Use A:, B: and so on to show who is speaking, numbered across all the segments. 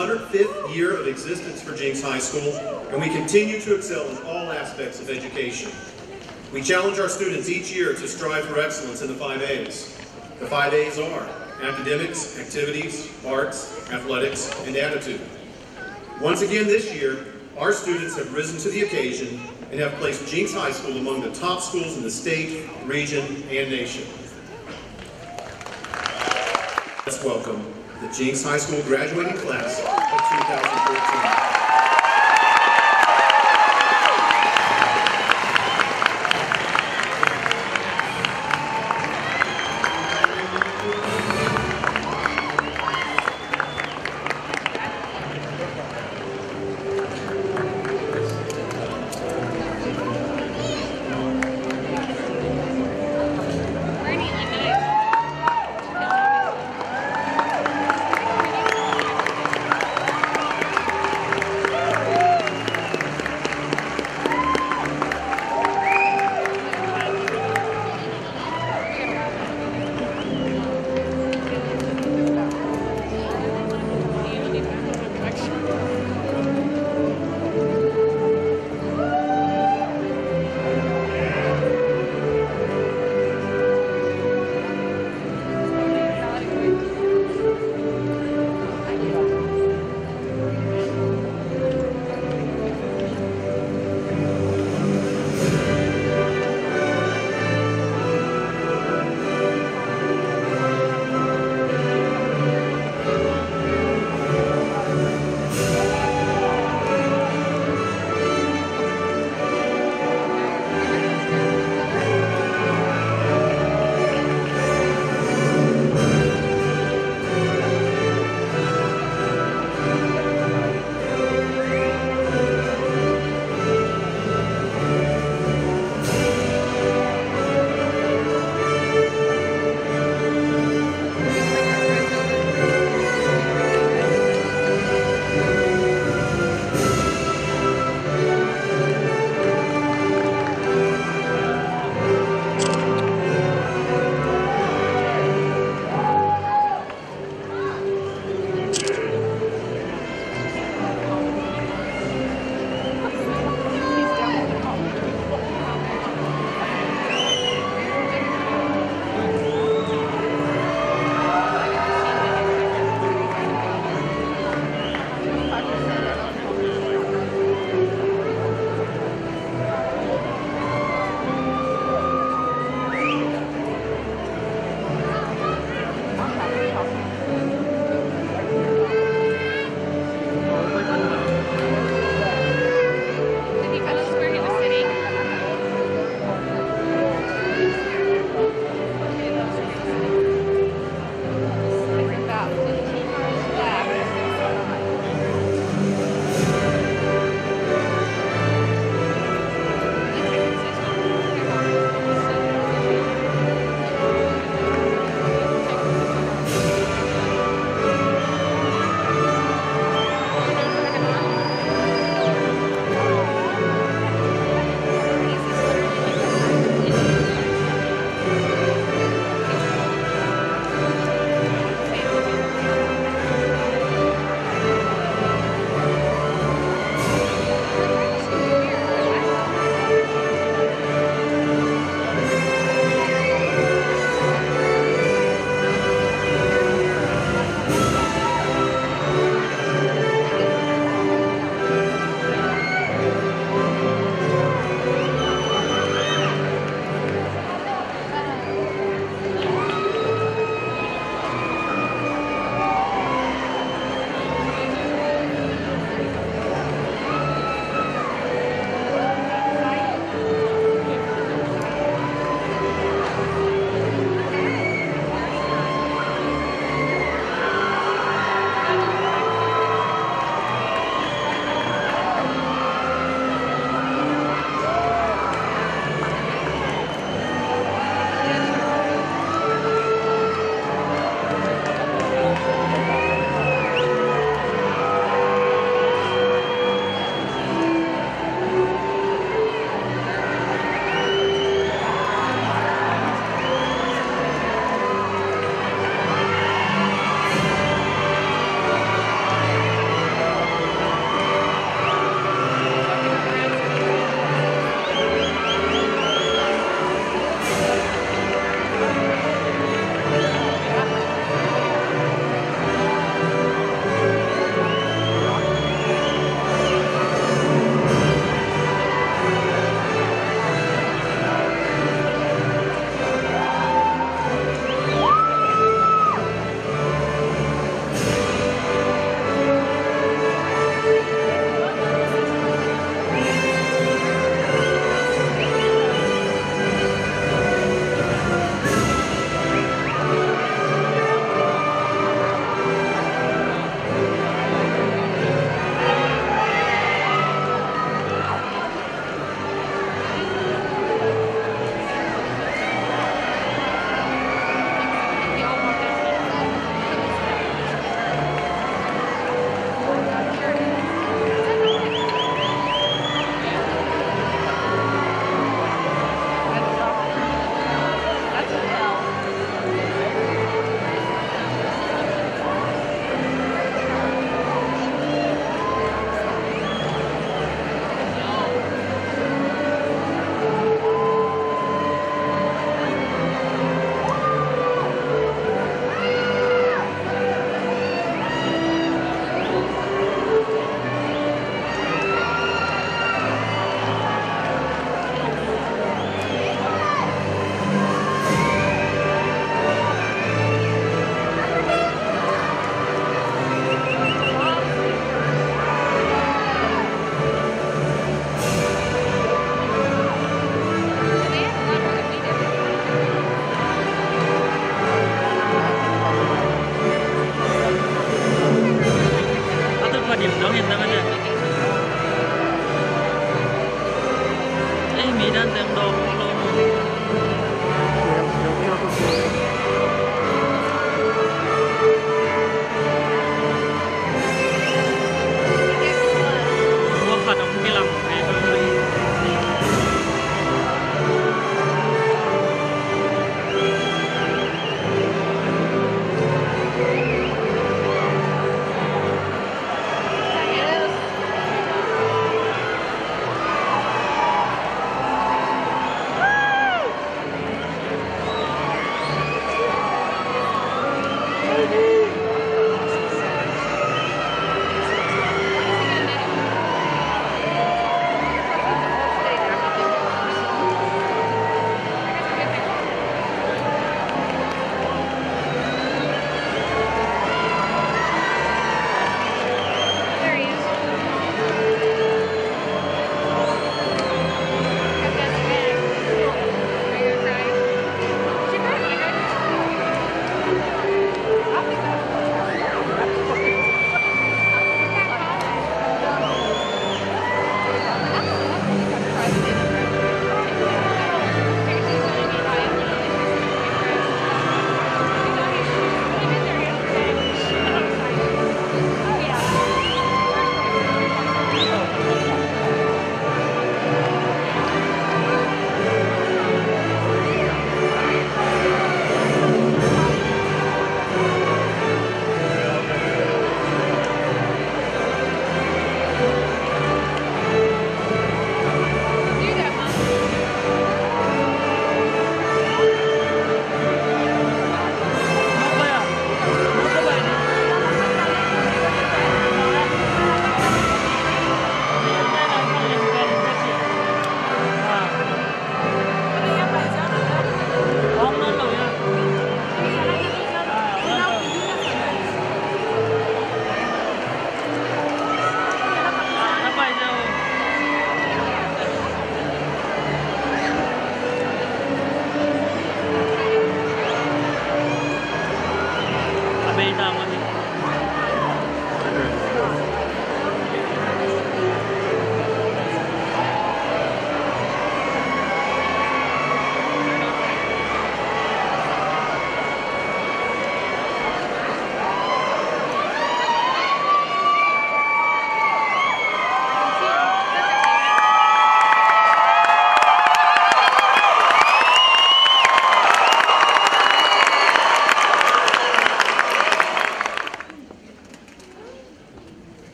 A: 105th year of existence for Jenks High School, and we continue to excel in all aspects of education. We challenge our students each year to strive for excellence in the 5 A's. The 5 A's are academics, activities, arts, athletics, and attitude. Once again this year, our students have risen to the occasion and have placed Jenks High School among the top schools in the state, region, and nation. Let's welcome the Jenks High School graduating class of 2014.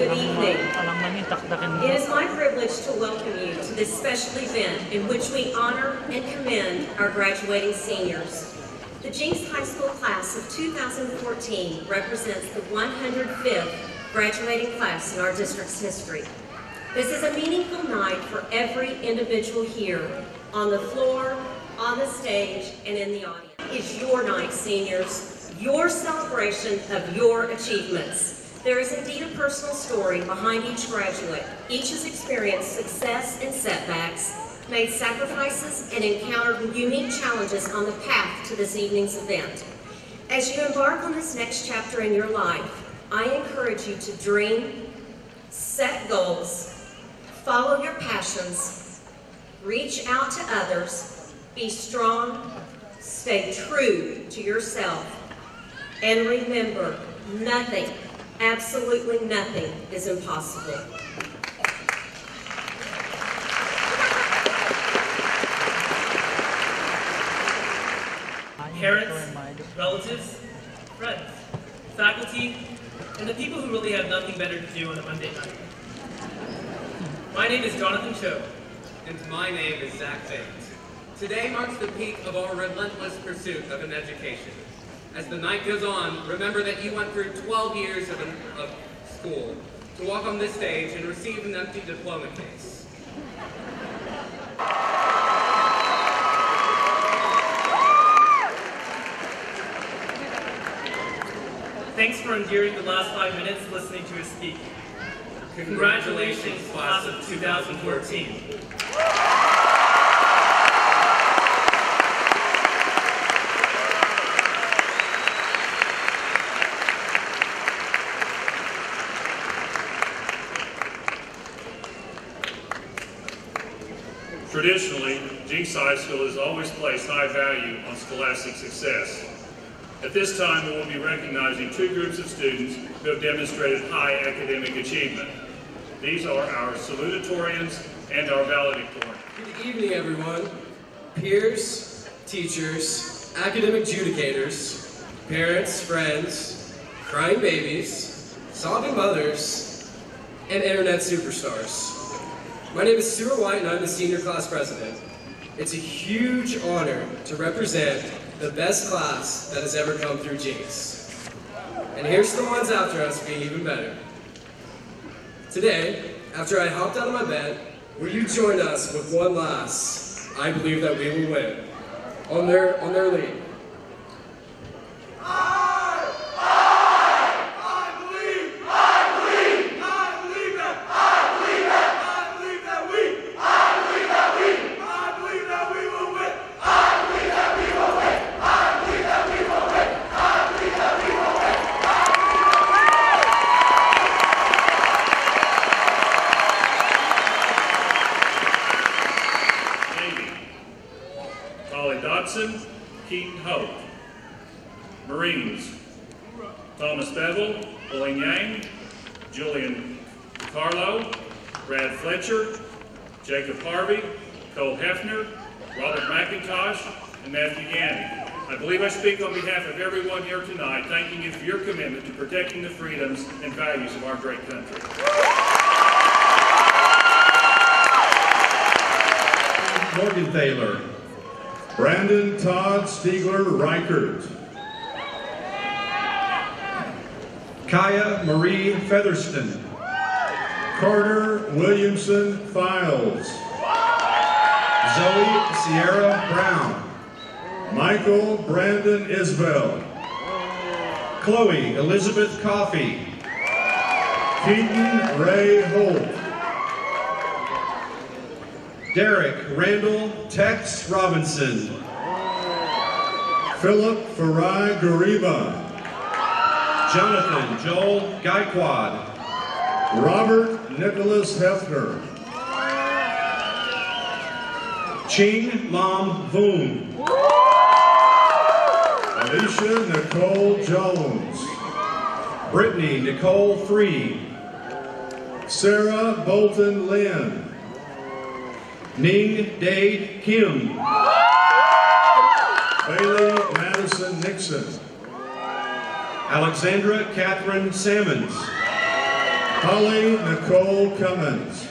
B: Good evening. It is my privilege to welcome you to this special event in which we honor and commend our graduating seniors. The Jenks High School class of 2014 represents the 105th graduating class in our district's history. This is a meaningful night for every individual here, on the floor, on the stage, and in the audience. It's your night, seniors, your celebration of your achievements. There is indeed a personal story behind each graduate. Each has experienced success and setbacks, made sacrifices, and encountered unique challenges on the path to this evening's event. As you embark on this next chapter in your life, I encourage you to dream, set goals, follow your passions, reach out to others, be strong, stay true to yourself, and remember, nothing, absolutely nothing is impossible.
C: Parents, relatives, friends, faculty, and the people who really have nothing better to do on a Monday night. My name is Jonathan Cho.
D: And my name is Zach Bates. Today marks the peak of our relentless pursuit of an education. As the night goes on, remember that you went through 12 years of school to walk on this stage and receive an empty diploma case.
C: Thanks for enduring the last 5 minutes listening to us speak. Congratulations, class of 2014.
E: Traditionally, Jenks High School has always placed high value on scholastic success. At this time, we will be recognizing two groups of students who have demonstrated high academic achievement. These are our salutatorians and our valedictorian.
F: Good evening, everyone. Peers, teachers, academic adjudicators, parents, friends, crying babies, sobbing mothers, and internet superstars. My name is Stuart White, and I'm the senior class president. It's a huge honor to represent the best class that has ever come through Jenks. And here's to the ones after us being even better. Today, after I hopped out of my bed, will you join us with one last, I believe that we will win, on their lead.
E: Marines, Thomas Bevel, Oling Yang, Julian Carlo, Brad Fletcher, Jacob Harvey, Cole Hefner, Robert McIntosh, and Matthew Yanni. I believe I speak on behalf of everyone here tonight, thanking you for your commitment to protecting the freedoms and values of our great country.
G: Morgan Thaler, Brandon Todd Stiegler Reichert, Kaya Marie Featherston, Carter Williamson Files, Zoe Sierra Brown, Michael Brandon Isbell, Chloe Elizabeth Coffey, Keaton Ray Holt, Derek Randall Tex Robinson, Philip Farai Gariba, Jonathan Joel Gaikwad, Robert Nicholas Hefner, Ching Lam Voon, Alicia Nicole Jones, Brittany Nicole Freed, Sarah Bolton Lynn, Ning Dade Kim, Bailey Madison Nixon, Alexandra Catherine Sammons, Holly Nicole Cummins,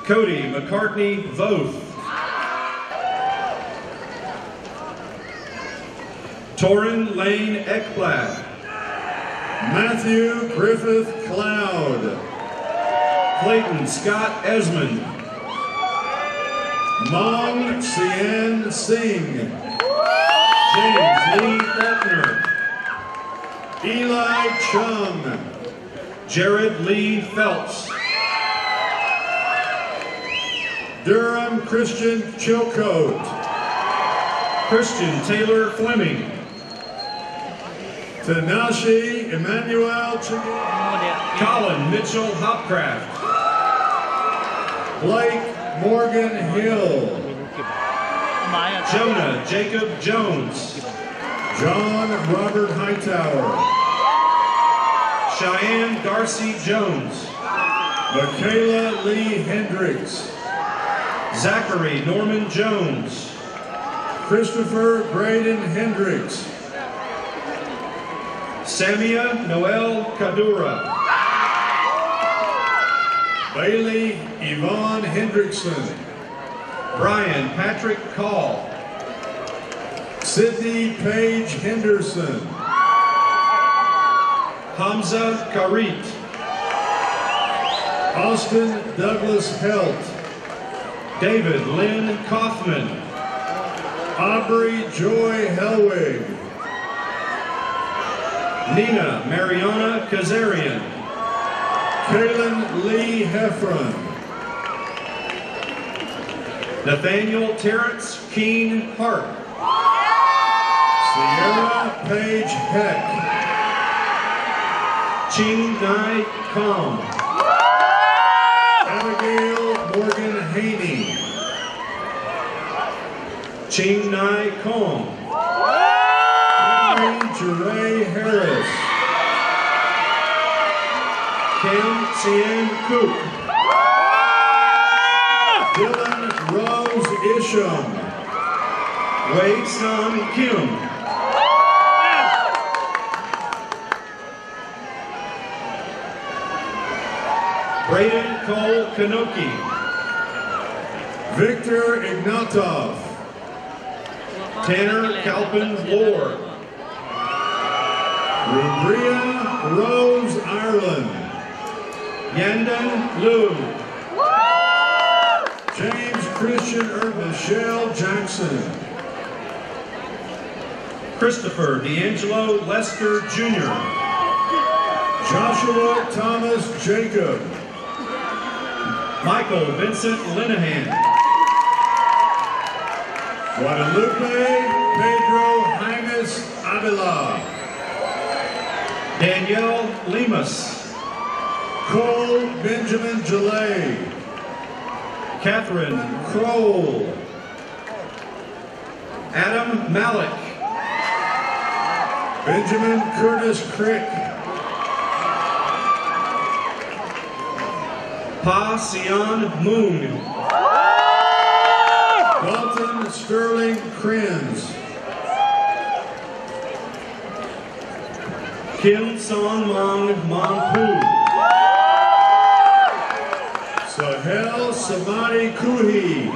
G: Cody McCartney Voth, Torrin Lane Ekblad, Matthew Griffith Cloud, Clayton Scott Esmond, Mong Sian Singh, James Lee Faulkner, Eli Chung, Jared Lee Phelps, Durham Christian Chilcote, Christian Taylor Fleming, Tanashi Emmanuel Colin Mitchell Hopcraft, Blake Morgan Hill, Jonah Jacob Jones, John Robert Hightower, Cheyenne Darcy Jones, Michaela Lee Hendricks, Zachary Norman Jones, Christopher Braden Hendricks, Samia Noel Kadura, Bailey Yvonne Hendrickson, Brian Patrick Call, Sydney Paige Henderson, Hamza Karit, Austin Douglas Helt, David Lynn Kaufman, Aubrey Joy Helwig, Nina Mariana Kazarian, Kaylin Lee Heffron, Nathaniel Terrence Keen Hart, Sierra Paige Heck, Ching Nai Kong, Abigail Morgan Haney, Ching Nai Kong, Jeray Harris. Kim Sien Cook. Dylan Rose Isham. Wei Sun Kim. Braden Cole Kanoki. Victor Ignatov. Tanner Calvin Lord. Rubria Rose Ireland. Yandan Liu. James Christian Michelle Jackson. Christopher D'Angelo Lester Jr. Joshua Thomas Jacob. Michael Vincent Linehan. Guadalupe Pedro Jaimes Avila. Danielle Lemus. Cole Benjamin Jalay. Catherine Kroll. Adam Malik. Benjamin Curtis Crick. Pasian Moon. Dalton Sterling Krenz. Kim Son Mong Mongpu. Sahel Samadi Kuhi.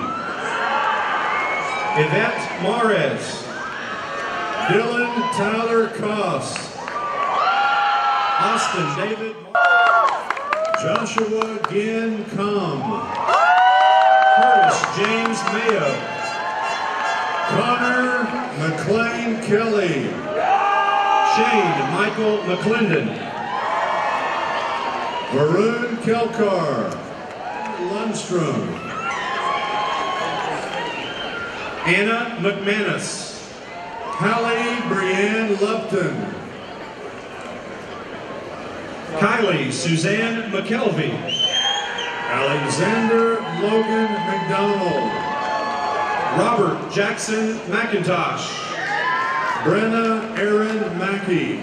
G: Yvette Mares. Dylan Tyler Koss. Austin David. Joshua Ginn Com. Curtis James Mayo. Connor McLean Kelly. Shane Michael McClendon. Varun Kelkar. Lundstrom. Anna McManus. Hallie Brianne Lupton. Kylie Suzanne McKelvey. Alexander Logan McDonald. Robert Jackson McIntosh. Brenna Aaron Mackey.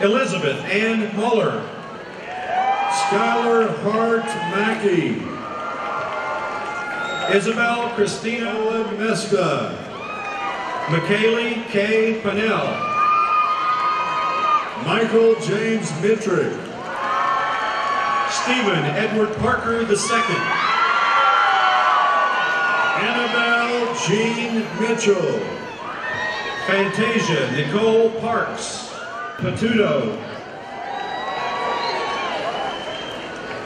G: Elizabeth Ann Muller. Skylar Hart Mackey. Isabel Christina Mesta. McKaylee K. Pannell. Michael James Mitrick. Stephen Edward Parker II. Annabelle Jean Mitchell. Fantasia Nicole Parks. Patudo.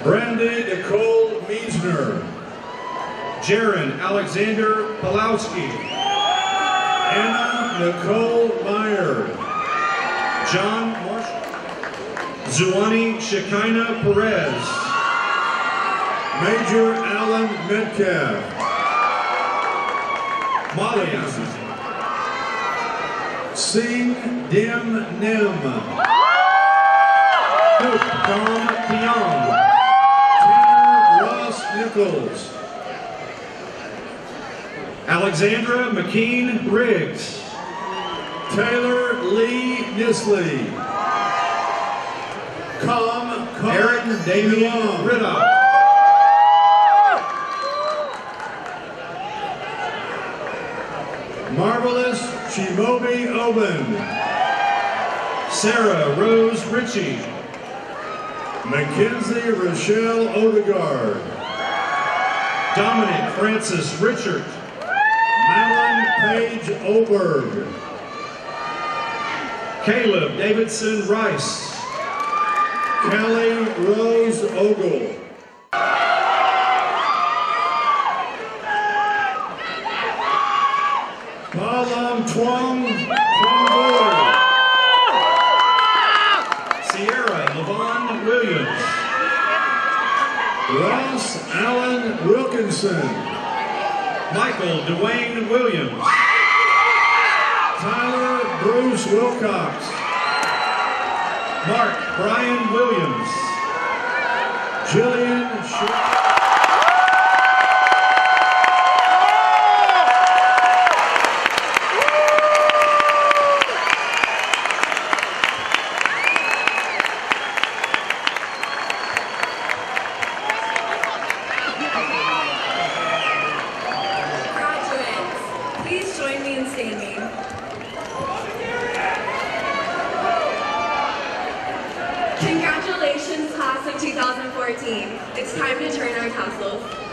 G: Brandy Nicole Meisner. Jaron Alexander Pulowski. Anna Nicole Meyer. John Marshall. Zuani Shekinah Perez. Major Alan Metcalf. Molly. Sing Dim Nim. Hoop Dom Pion. Tanner Ross Nichols. Alexandra McKean Riggs. Taylor Lee Nisley. Aaron Damian Riddock. Marvelous Chimobi Oben. Sarah Rose Ritchie. Mackenzie Rochelle Odegaard. Dominic Francis Richard. Madeline Paige Oberg. Caleb Davidson Rice. Kelly Rose Ogle. Palam Twang Boy. Sierra Levon Williams. Ross Allen Wilkinson. Michael Dwayne Williams. Tyler Bruce Wilcox. Mark Brian Williams. Jillian
H: Congratulations, class of 2014. It's time to turn our tassels.